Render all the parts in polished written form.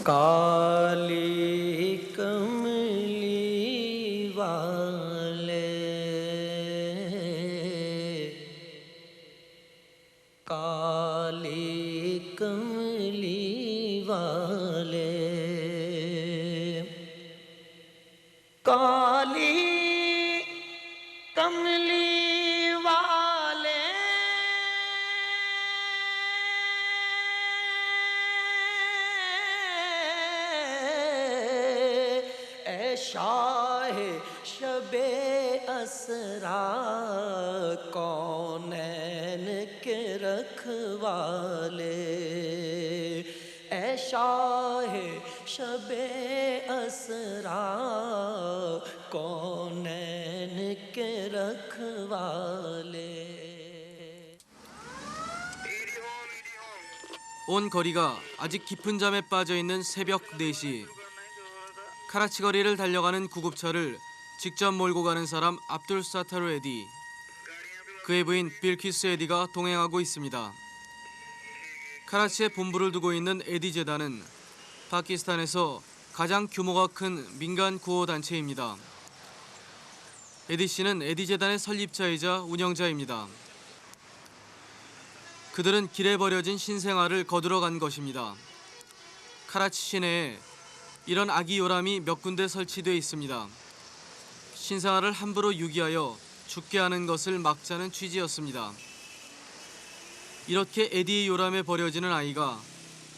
काली कमली वाले काली कमली वाले काली कमली वाले ऐ शाह शबे असरा कौनैन के रखवाले ऐ शाह शबे असरा कौनैन के रखवाले. 온 거리가 아직 깊은 잠에 빠져 있는 새벽 4시. 카라치 거리를 달려가는 구급차를 직접 몰고 가는 사람 압둘 사타르 에디. 그의 부인 빌키스 에디가 동행하고 있습니다. 카라치에 본부를 두고 있는 에디 재단은 파키스탄에서 가장 규모가 큰 민간 구호 단체입니다. 에디 씨는 에디 재단의 설립자이자 운영자입니다. 그들은 길에 버려진 신생아를 거두러 간 것입니다. 카라치 시내에 이런 아기 요람이 몇 군데 설치되어 있습니다. 신생아를 함부로 유기하여 죽게 하는 것을 막자는 취지였습니다. 이렇게 에디의 요람에 버려지는 아이가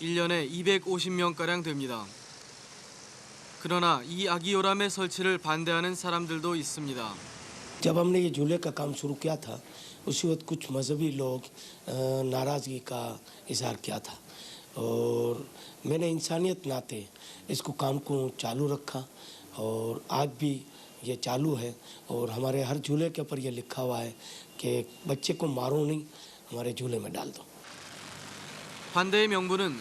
1년에 250명가량 됩니다. 그러나 이 아기 요람의 설치를 반대하는 사람들도 있습니다. जब हमने ये झूले का काम शुरू किया था उसी वक्त कुछ मजहबी लोग नाराज़गी का इजहार किया था और मैंने इंसानियत नाते इसको काम को चालू रखा और आज भी ये चालू है और हमारे हर झूले के ऊपर ये लिखा हुआ है कि बच्चे को मारो नहीं हमारे झूले में डाल दो. 반대의 명분은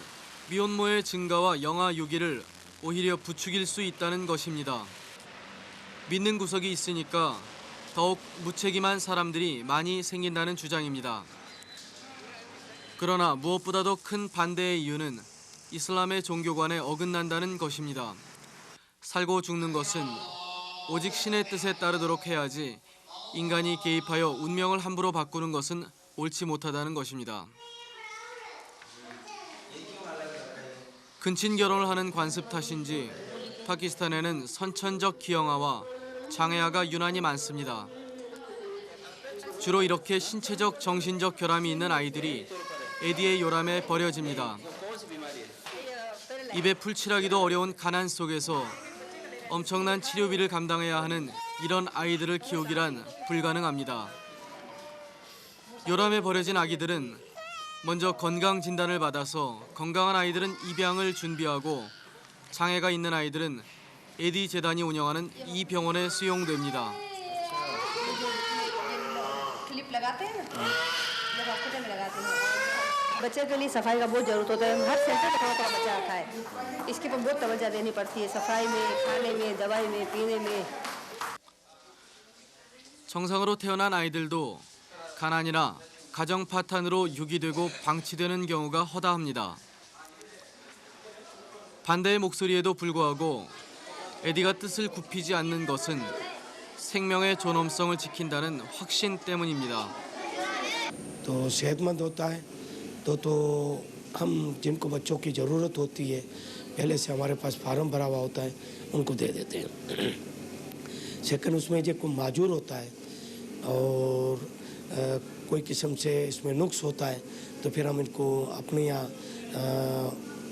미혼모의 증가와 영아 유기를 오히려 부추길 수 있다는 것입니다. 믿는 구석이 있으니까 더욱 무책임한 사람들이 많이 생긴다는 주장입니다. 그러나 무엇보다도 큰 반대의 이유는 이슬람의 종교관에 어긋난다는 것입니다. 살고 죽는 것은 오직 신의 뜻에 따르도록 해야지 인간이 개입하여 운명을 함부로 바꾸는 것은 옳지 못하다는 것입니다. 근친 결혼을 하는 관습 탓인지 파키스탄에는 선천적 기형아와 장애아가 유난히 많습니다. 주로 이렇게 신체적, 정신적 결함이 있는 아이들이 에디의 요람에 버려집니다. 입에 풀칠하기도 어려운 가난 속에서 엄청난 치료비를 감당해야 하는 이런 아이들을 키우기란 불가능합니다. 요람에 버려진 아기들은 먼저 건강 진단을 받아서 건강한 아이들은 입양을 준비하고 장애가 있는 아이들은 에디 재단이 운영하는 이 병원에 수용됩니다. बच्चे के लिए सफाई का बहुत जरूरत होता है. हर सेंटर पे थोड़ा बच्चा रखा है. इसके पर बहुत तवज्जो देनी पड़ती है सफाई में, खाने में, दवाई में, पीने में. 정상으로 태어난 아이들도 가난이나 가정 파탄으로 유기되고 방치되는 경우가 허다합니다. 반대의 목소리에도 불구하고 에디가 뜻을 굽히지 않는 것은 생명의 존엄성을 지킨다는 확신 때문입니다. तो सेहतमंद होता है तो हम जिनको बच्चों की ज़रूरत होती है पहले से हमारे पास फार्म भरा हुआ होता है उनको दे देते हैं. सेकंड उसमें जो कोई माजूर होता है और कोई किस्म से इसमें नुक्स होता है तो फिर हम इनको अपने यहाँ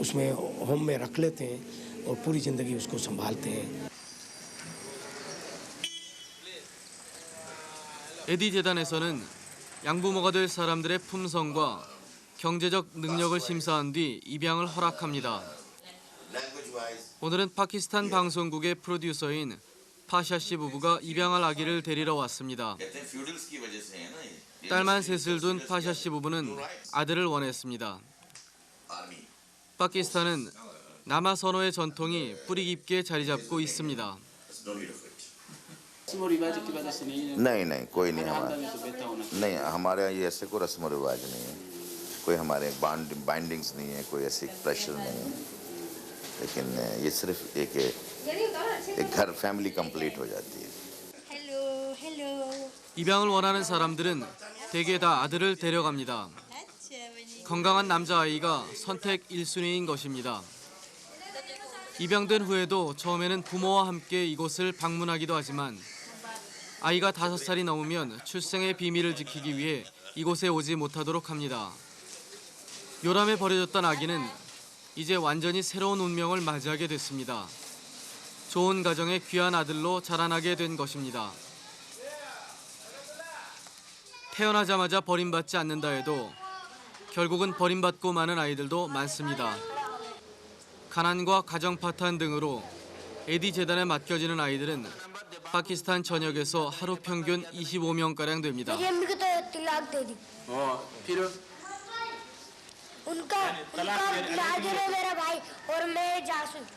उसमें होम में रख लेते हैं और पूरी ज़िंदगी उसको संभालते हैं. 에디 재단에서는 양부모가 될 사람들의 품성과 경제적 능력을 심사한 뒤 입양을 허락합니다. 오늘은 파키스탄 방송국의 프로듀서인 파샤 씨 부부가 입양할 아기를 데리러 왔습니다. 딸만 셋을 둔 파샤 씨 부부는 아들을 원했습니다. 파키스탄은 남아 선호의 전통이 뿌리 깊게 자리 잡고 있습니다. नहीं कोई नहीं हमारा नहीं हमारे यहाँ ये ऐसे कोई रस्म रिवाज नहीं है कोई हमारे बाइंडिंग्स नहीं है कोई ऐसी प्रेशर नहीं है लेकिन ये सिर्फ एक घर फैमिली कंप्लीट हो जाती है। 입양을 원하는 사람들은 대개 다 아들을 데려갑니다. 건강한 남자아이가 선택 1순위인 것입니다. 입양된 후에도 처음에는 부모와 함께 이곳을 방문하기도 하지만 아이가 5살이 넘으면 출생의 비밀을 지키기 위해 이곳에 오지 못하도록 합니다. 요람에 버려졌던 아기는 이제 완전히 새로운 운명을 맞이하게 됐습니다. 좋은 가정의 귀한 아들로 자라나게 된 것입니다. 태어나자마자 버림받지 않는다 해도 결국은 버림받고 마는 아이들도 많습니다. 가난과 가정 파탄 등으로 에디 재단에 맡겨지는 아이들은 파키스탄 전역에서 하루 평균 25명가량 됩니다. उनका इलाज है मेरा भाई और मैं जासूस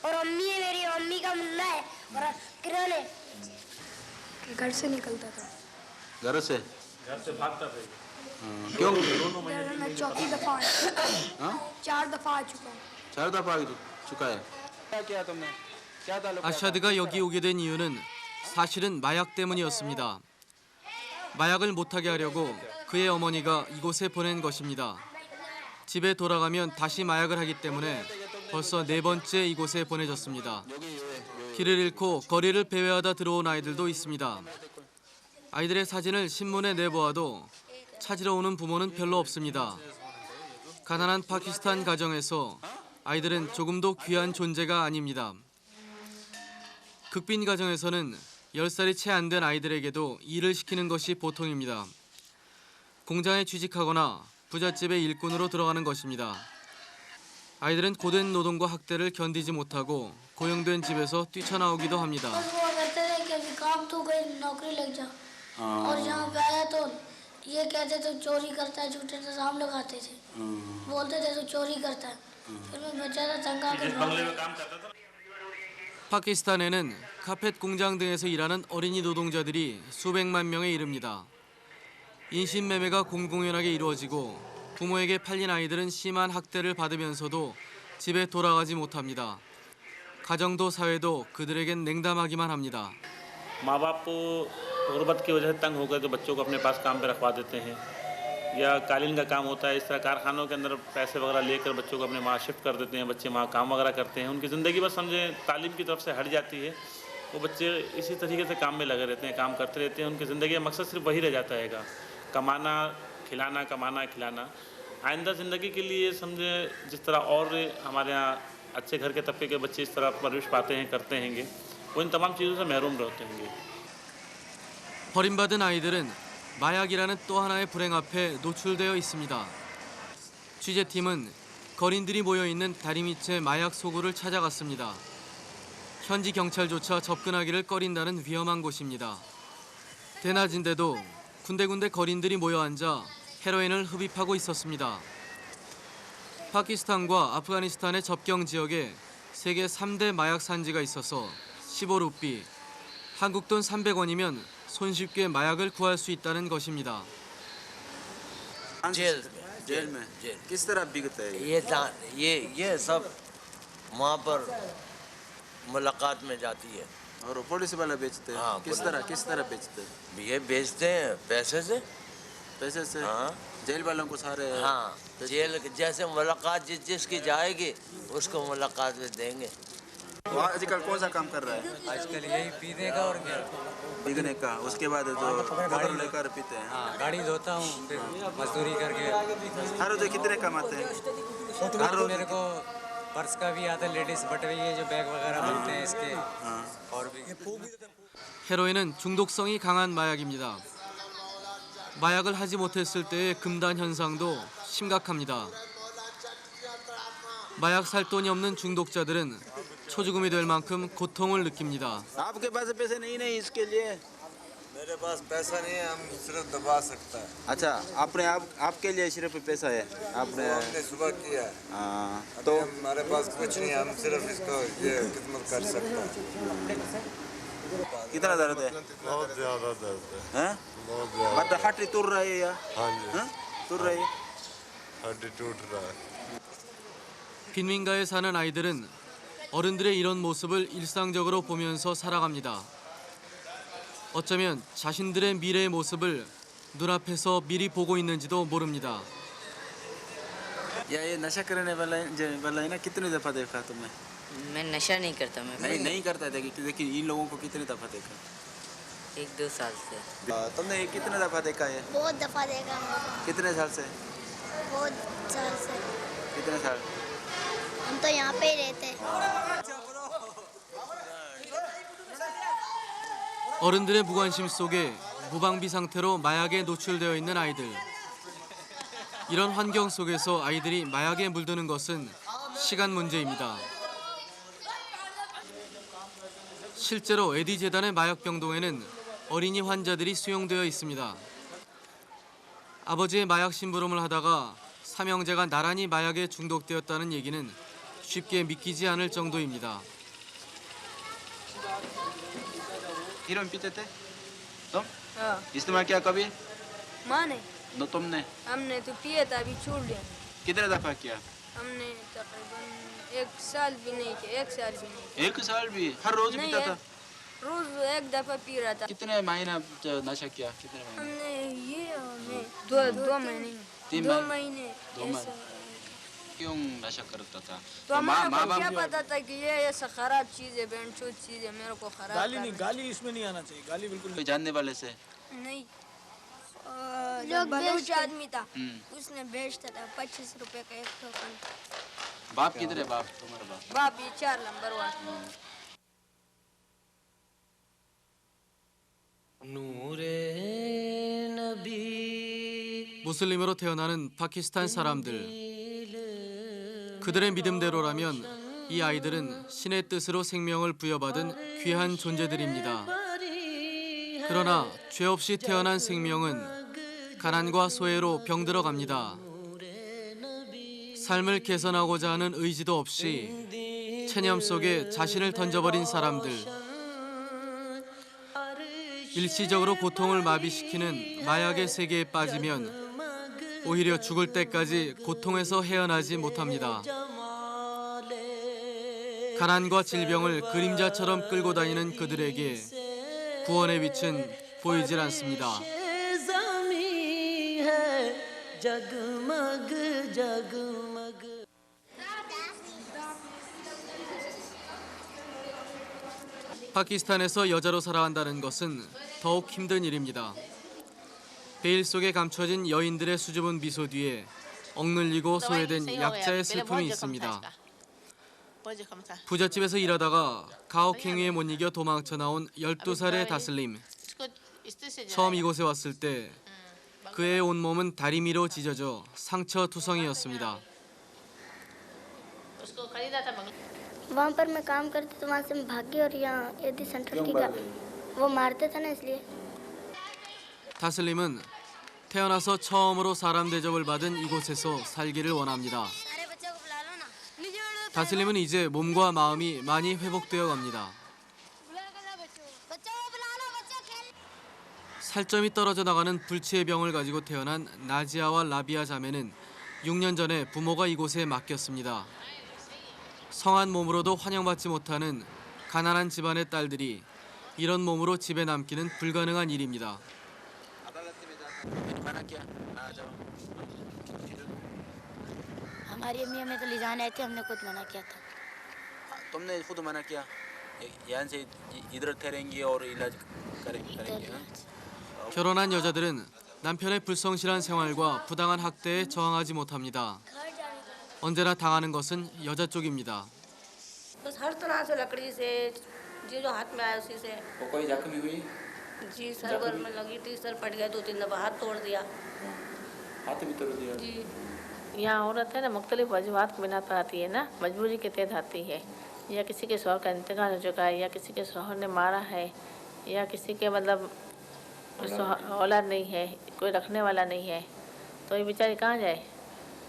और अम्मी है मेरी अम्मी का मुन्ना है और किरण है घर से निकलता था घर से भागता था क्यों मैं चौथी दफा 4 दफा आ चुका हूँ 4 दफा आ चुका है क्या किया तुमने क्या था 아샤드가 여기 오게 된 이유는 사실은 마약 때문이었습니다. 마약을 못하게 하려고 그의 어머니가 이곳에 보낸 것입니다. 집에 돌아가면 다시 마약을 하기 때문에 벌써 4번째 이곳에 보내졌습니다. 길을 잃고 거리를 배회하다 들어온 아이들도 있습니다. 아이들의 사진을 신문에 내보아도 찾으러 오는 부모는 별로 없습니다. 가난한 파키스탄 가정에서 아이들은 조금도 귀한 존재가 아닙니다. 극빈 가정에서는 10살이 채 안 된 아이들에게도 일을 시키는 것이 보통입니다. 공장에 취직하거나 부잣집의 일꾼으로 들어가는 것입니다. 아이들은 고된 노동과 학대를 견디지 못하고 고용된 집에서 뛰쳐나오기도 합니다. और यहाँ पे आया तो ये कहते तो चोरी करता है झूठे तो सामने खाते थे बोलते थे तो चोरी करता है फिर मैं बेचारा तंगा के 파키스탄에는 카펫 공장 등에서 일하는 어린이 노동자들이 수백만 명에 이릅니다. 인신매매가 공공연하게 이루어지고 부모에게 팔린 아이들은 심한 학대를 받으면서도 집에 돌아가지 못합니다. 가정도 사회도 그들에겐 냉담하기만 합니다. माँ बाप को गुर्बत की वजह से तंग होकर के बच्चों को अपने पास काम पे रखवा देते हैं या कालीन का काम होता है इस तरह कारखानों के अंदर पैसे वगैरह लेकर बच्चों को अपने वहाँ शिफ्ट कर देते हैं बच्चे वहाँ काम वगैरह करते हैं उनकी ज़िंदगी बस समझे तालीम की तरफ से हट जाती है वो बच्चे इसी तरीके से काम में लगे रहते हैं काम करते रहते हैं उनकी ज़िंदगी का मकसद सिर्फ वही रह जाता है कमाना खिलाना आइंदा ज़िंदगी के लिए समझे जिस तरह और हमारे यहाँ अच्छे घर के तबके के बच्चे इस तरह परवरिश पाते हैं करते हैंगे वो इन तमाम चीज़ों से महरूम रहते हैं। 버림받은 아이들은 마약이라는 또 하나의 불행 앞에 노출되어 있습니다. 취재팀은 거린들이 모여있는 다리 밑의 마약 소굴을 찾아갔습니다. 현지 경찰조차 접근하기를 꺼린다는 위험한 곳입니다. 대낮인데도 군데군데 거린들이 모여 앉아 헤로인을 흡입하고 있었습니다. 파키스탄과 아프가니스탄의 접경 지역에 세계 3대 마약 산지가 있어서 15루피, 한국 돈 300원이면 손쉽게 마약을 구할 수 있다는 것입니다. जेल में किस तरह बिकता है ये सब वहाँ पर मुलाकात में जाती है और पुलिस वाला बेचते हैं किस तरह बेचते हैं ये बेचते हैं पैसे से हाँ जेल वालों को सारे हाँ जेल जैसे मुलाकात जिसकी जाएगी उसको मुलाकात में देंगे। आजकल कौन सा काम कर रहा है आजकल यही पीने का और क्या बिकने का उसके बाद जो पकड़ लेकर पीते हैं हाँ गाड़ी धोता हूँ फिर मजदूरी करके हर रोज कितने कमाते हैं हर रोज मेरे को पर्स का भी आता है लेडीज बटवे ये जो बैग वगैरह बनते हैं इसके और भी 헤로인은 중독성이 강한 마약입니다. 마약을 하지 못했을 때의 금단 현상도 심각합니다. 마약 살 돈이 없는 중독자들은 초죽음이 될 만큼 고통을 느낍니다. आपके पास पैसे नहीं इसके लिए मेरे पास पैसा नहीं है हम सिर्फ दबा सकता है। अच्छा आपके लिए सिर्फ पैसा है आपने हमने सुबह किया है तो हमारे पास कुछ नहीं हम सिर्फ इसको ये खिदमत कर सकते हैं। कितना दर्द है बहुत ज़्यादा दर्द है मतलब हड्डी टूट रही है या हाँ जी टूट रही है हड्डी टूट रहा है। 빈민가에 사는 아이들은 어른들의 이런 모습을 일상적으로 보면서 살아갑니다. 어쩌면 자신들의 미래의 모습을 눈앞에서 미리 보고 있는지도 모릅니다. या ये नशा करने वाला है ना, कितने दफा देखा तुमने? मैं नशा नहीं करता। मैं नहीं करता था, लेकिन इन लोगों को कितने दफा देखा? 1-2 साल से। तुमने ये कितने दफा देखा है? बहुत दफा देखा हमको। कितने साल से? बहुत साल से। कितने साल? हम तो यहाँ पे ही रहते हैं। 어른들의 무관심 속에 무방비 상태로 마약에 노출되어 있는 아이들. 이런 환경 속에서 아이들이 마약에 물드는 것은 시간 문제입니다. 실제로 에디 재단의 마약병동에는 어린이 환자들이 수용되어 있습니다. 아버지의 마약 심부름을 하다가 삼형제가 나란히 마약에 중독되었다는 얘기는 쉽게 믿기지 않을 정도입니다. हीरोइन पीते थे तुम? इस्तेमाल किया कभी? माने तुमने? हमने तो पिया था, अभी छोड़ लिया। कितने दफा किया? हमने तकरीबन 1 साल भी नहीं किया, 1 साल भी नहीं। 1 साल भी? हर रोज नहीं, पीता था? रोज 1 दफा पी रहा था। कितने महीना नशा किया? कितने महीने? हमने ये 2 महीने 3 महीने दो ऐसा। क्यों नशा करता था? तो हमारे को क्या पता था कि ये ऐसा खराब चीज है, बेंचो चीज है, मेरे को खराब गाली इसमें नहीं आना चाहिए, गाली बिल्कुल कोई जानने वाले से? नहीं। लोग बलूच बेचते। आदमी था, उसने बेचता था 25 रुपए का 1 टोकन। बाप किधर है? बाप तुम्हारा बाप? बाप ये 4 नंबर 1। 무슬림으로 태어나는 파키스탄 사람들. 그들의 믿음대로라면 이 아이들은 신의 뜻으로 생명을 부여받은 귀한 존재들입니다. 그러나 죄 없이 태어난 생명은 가난과 소외로 병들어갑니다. 삶을 개선하고자 하는 의지도 없이 체념 속에 자신을 던져버린 사람들. 일시적으로 고통을 마비시키는 마약의 세계에 빠지면 오히려 죽을 때까지 고통에서 헤어나지 못합니다. 가난과 질병을 그림자처럼 끌고 다니는 그들에게 구원의 빛은 보이질 않습니다. 파키스탄에서 여자로 살아간다는 것은 더욱 힘든 일입니다. 베일 속에 감춰진 여인들의 수줍은 미소 뒤에 억눌리고 소외된 약자의 슬픔이 있습니다. 부잣집에서 일하다가 가혹행위에 못 이겨 도망쳐 나온 12살의 다슬림. 처음 이곳에 왔을 때 그의 온몸은 다리미로 찢어져 상처투성이었습니다. वहाँ पर मैं काम करती तो वहाँ से मैं भाग गई और यहाँ यदि सेंट्रल की वो मारते थे ना इसलिए। 다슬림은 태어나서 처음으로 사람 대접을 받은 이곳에서 살기를 원합니다. 다슬림은 이제 몸과 마음이 많이 회복되어 갑니다. 살점이 떨어져 나가는 불치의 병을 가지고 태어난 나지아와 라비아 자매는 6년 전에 부모가 이곳에 맡겼습니다. 성한 몸으로도 환영받지 못하는 가난한 집안의 딸들이 이런 몸으로 집에 남기는 불가능한 일입니다. हमारी अम्मी हमें तो ले जाने आई थी, हमने खुद मना किया था। तुमने खुद मना किया? यहाँ से इधर ठहरेंगी और इलाज करेंगे? 결혼한 여자들은 남편의 불성실한 생활과 부당한 학대에 저항하지 못합니다. 언제나 당하는 것은 여자 쪽입니다. बस हर तरह से लकड़ी से जो हाथ में आया उसी से। कोई जख्मी हुई? जी सर भर में लगी थी, सर फट गया, 2-3 दफा हाथ तोड़ दिया। हाथ भी तोड़ दिया? जी। यहाँ औरत है ना मुख्तलिफ वजूहात के बिना पर आती है ना, मजबूरी के तहत आती है, या किसी के शौहर का इंतकाल हो चुका है, या किसी के शौहर ने मारा है, या किसी के मतलब औलाद नहीं है, कोई रखने वाला नहीं है, तो ये बेचारी कहाँ जाए?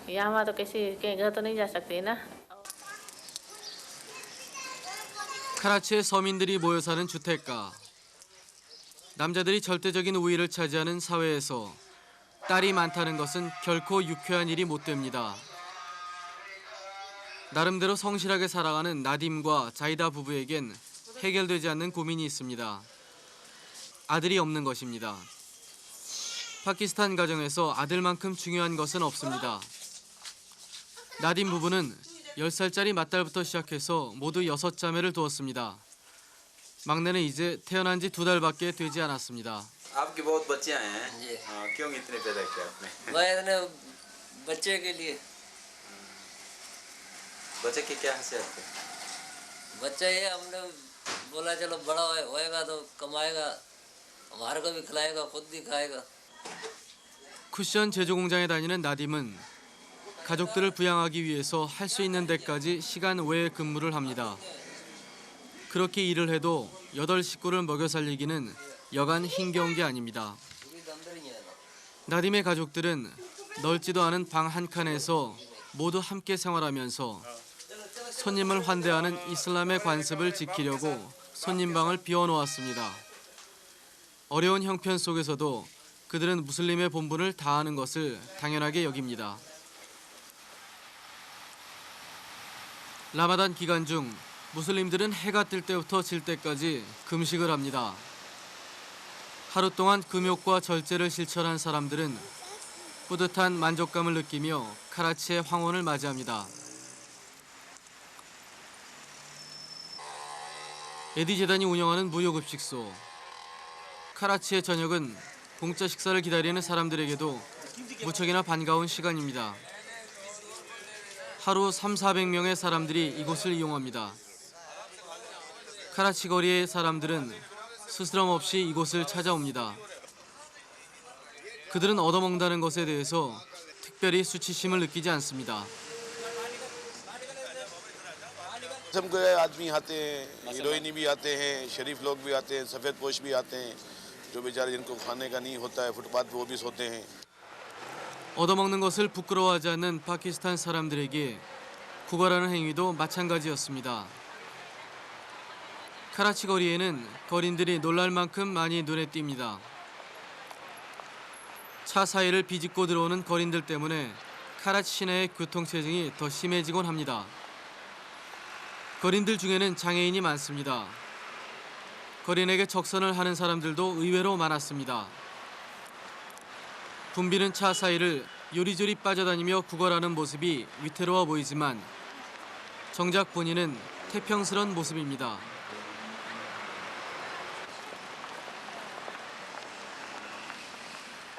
यहाँ तो किसी के घर तो नहीं जा सकती है ना। 카라치의 서민들이 모여 사는 주택가. 남자들이 절대적인 우위를 차지하는 사회에서 딸이 많다는 것은 결코 유쾌한 일이 못 됩니다. 나름대로 성실하게 살아가는 나딤과 자이다 부부에겐 해결되지 않는 고민이 있습니다. 아들이 없는 것입니다. 파키스탄 가정에서 아들만큼 중요한 것은 없습니다. 나딤 부부는 10살짜리 맏딸부터 시작해서 모두 6자매를 두었습니다. 막내는 이제 태어난 지 2달밖에 되지 않았습니다. आपके बहुत बच्चे आए हैं क्यों इतने पैदा किया आपने मैं बच्चे के लिए बच्चे की क्या हैसियत है बच्चा ये हमने बोला चलो बड़ा होएगा तो कमाएगा हमारे को भी खिलाएगा खुद भी खाएगा. 쿠션 제조 공장에 다니는 나딤은 가족들을 부양하기 위해서 할 수 있는 데까지 시간 외에 근무를 합니다. 그렇게 일을 해도 8 식구를 먹여 살리기는 여간 힘겨운 게 아닙니다. 나딤의 가족들은 넓지도 않은 방 한 칸에서 모두 함께 생활하면서 손님을 환대하는 이슬람의 관습을 지키려고 손님방을 비워놓았습니다. 어려운 형편 속에서도 그들은 무슬림의 본분을 다하는 것을 당연하게 여깁니다. 라마단 기간 중 무슬림들은 해가 뜰 때부터 질 때까지 금식을 합니다. 하루 동안 금욕과 절제를 실천한 사람들은 뿌듯한 만족감을 느끼며 카라치의 황혼을 맞이합니다. 에디 재단이 운영하는 무료급식소. 카라치의 저녁은 공짜 식사를 기다리는 사람들에게도 무척이나 반가운 시간입니다. 하루 300~400명의 사람들이 이곳을 이용합니다. 카라치 거리의 사람들은 스스럼 없이 이곳을 찾아옵니다. 그들은 얻어먹는다는 것에 대해서 특별히 수치심을 느끼지 않습니다. किस्म के आदमी आते हैं, हीरोइनी भी आते हैं, शरीफ लोग भी आते हैं, सफ़ेद पोश भी आते हैं, जो बेचारे जिनको खाने का नहीं होता है फुटपाथ पे वो भी सोते हैं. 얻어먹는 것을 부끄러워하지 않는 파키스탄 사람들에게 구걸하는 행위도 마찬가지였습니다. 카라치 거리에는 거린들이 놀랄 만큼 많이 눈에 띕니다. 차 사이를 비집고 들어오는 거린들 때문에 카라치 시내의 교통체증이 더 심해지곤 합니다. 거린들 중에는 장애인이 많습니다. 거린에게 적선을 하는 사람들도 의외로 많았습니다. 붐비는 차 사이를 요리조리 빠져다니며 구걸하는 모습이 위태로워 보이지만 정작 본인은 태평스런 모습입니다.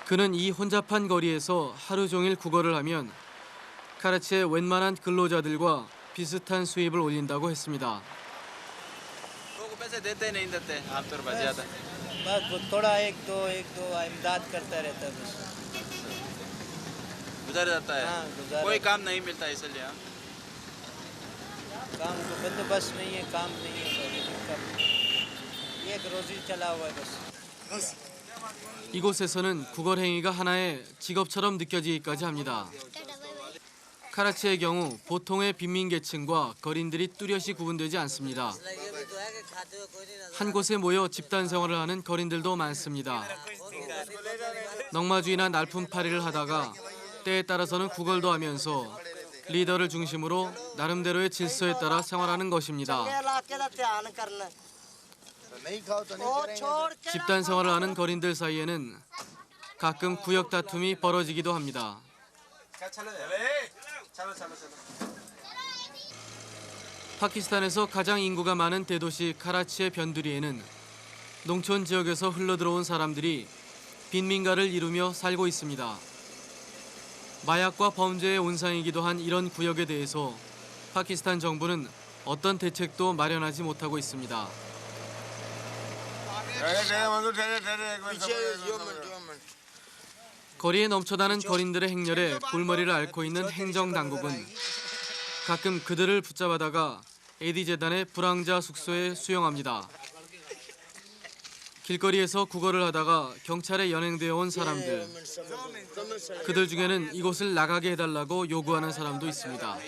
그는 이 혼잡한 거리에서 하루 종일 구걸을 하면 카라치의 웬만한 근로자들과 비슷한 수입을 올린다고 했습니다. पैसे देते नहीं देते आप तो बच जाता बस थोड़ा एक दो इमदाद करता रहता है बस गुजर जाता है कोई काम नहीं मिलता इसलिए काम को बंदोबस्त नहीं है काम नहीं है एक रोजी चला हुआ है बस 이곳에서는 구걸 행위가 하나의 직업처럼 느껴지기까지 합니다. 카라치의 경우 보통의 빈민계층과 거린들이 뚜렷이 구분되지 않습니다. 한 곳에 모여 집단 생활을 하는 거린들도 많습니다. 넝마주이나 날품팔이를 하다가 때에 따라서는 구걸도 하면서 리더를 중심으로 나름대로의 질서에 따라 생활하는 것입니다. 집단 생활을 하는 거린들 사이에는 가끔 구역 다툼이 벌어지기도 합니다. 파키스탄에서 가장 인구가 많은 대도시 카라치의 변두리에는 농촌 지역에서 흘러들어온 사람들이 빈민가를 이루며 살고 있습니다. 마약과 범죄의 온상이기도 한 이런 구역에 대해서 파키스탄 정부는 어떤 대책도 마련하지 못하고 있습니다. 거리에 넘쳐나는 거린들의 행렬에 골머리를 앓고 있는 행정당국은 가끔 그들을 붙잡아다가 에디 재단의 불황자 숙소에 수용합니다. 길거리에서 구걸을 하다가 경찰에 연행되어 온 사람들, 그들 중에는 이곳을 나가게 해달라고 요구하는 사람도 있습니다.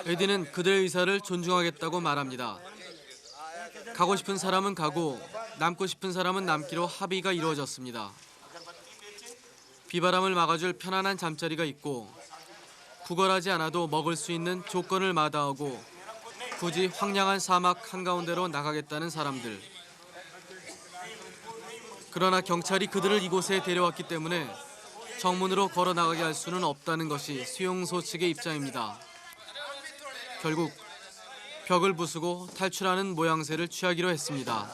에디는 그들의 의사를 존중하겠다고 말합니다. 가고 싶은 사람은 가고 남고 싶은 사람은 남기로 합의가 이루어졌습니다. 비바람을 막아줄 편안한 잠자리가 있고 구걸하지 않아도 먹을 수 있는 조건을 마다하고 굳이 황량한 사막 한가운데로 나가겠다는 사람들. 그러나 경찰이 그들을 이곳에 데려왔기 때문에 정문으로 걸어 나가게 할 수는 없다는 것이 수용소 측의 입장입니다. 결국 벽을 부수고 탈출하는 모양새를 취하기로 했습니다.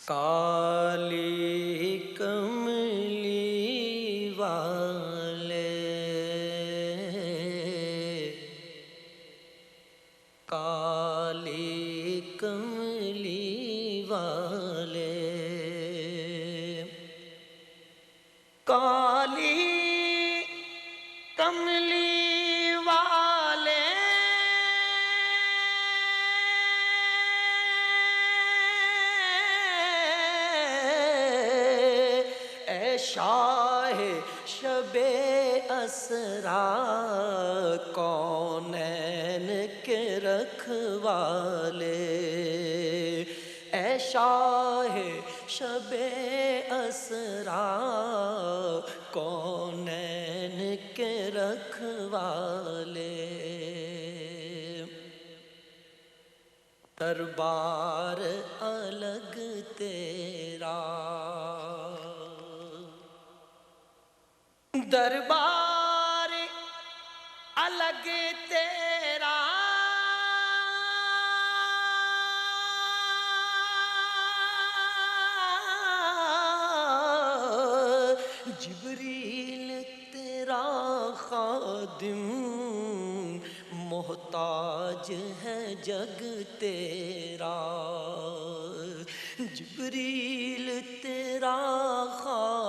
काली कमली वाले काली कमली वाले काली कमली वाले शाह शबे असरा कौनैन के रखवाले ऐ शाह शबे असरा कौनैन के रखवाले दरबार अलग तेरा दरबार अलग तेरा जिब्रील तेरा खादिम मोहताज है जग तेरा जिब्रील तेरा खादिम